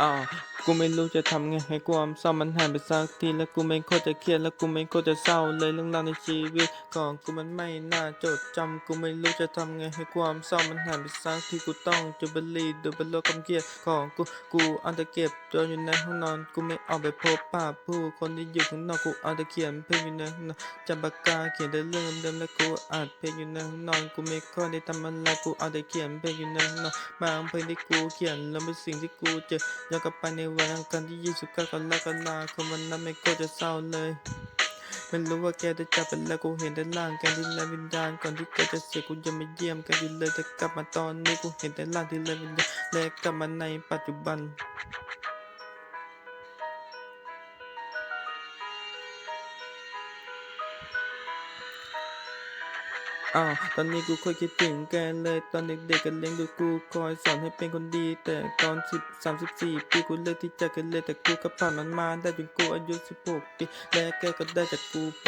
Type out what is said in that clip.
อ้าวกูไม่รู้จะทำไงให้ความเศร้ามันหายไปสักทีและกูไม่โคตรจะเครียดและกูไม่โคตรจะเศร้าเลยเรื่องราวในชีวิตของกูมันไม่น่าจดจำกูไม่รู้จะทำไงให้ความเศร้ามันหายไปสักทีกูต้องจุดบุหรี่ดูเป็นโลกความเครียดของกูเอาแต่เก็บตัวอยู่ในห้องนอนกูไม่ออกไปพบปะผู้คนที่อยู่ข้างนอกกูเอาแต่เขียนเพลงอยู่ในห้องนอนจับปากกาเขียนแต่เรื่องเดิมๆและกูอัดเพลงอยู่ในห้องนอนกูไม่ค่อยได้ทำอะไรกูเอาแต่เขียนเพลงอยู่ในห้องนอนบางเพลงที่กูเขียนแล้วเป็นสิ่งที่กูเจอ ย้อนกลับไปในวันอังคารที่29กรกฎาคมวันนั้นไม่โคตรจะเศร้าเลยไม่รู้ว่าแกได้จากไปแล้วกูเห็นแต่ร่างแกที่ไร้วิญญาณก่อนที่แกจะเสียกูยังไม่เยี่ยมแกอยู่เลยแต่กลับมาตอนนี้กูเห็นแต่ร่างที่ไร้วิญญาณและกลับมาในปัจจุบัน ตอนนี้กูค่อยคิดถึงแกเลยตอนเด็กๆก็เลี้ยงดูกูคอยสอนให้เป็นคนดีแต่ตอน34 ปีกูเลือกที่จะเกเรแต่กูก็ผ่านมันมาได้จนกูอายุ16 ปีและแกก็ได้จากกูไป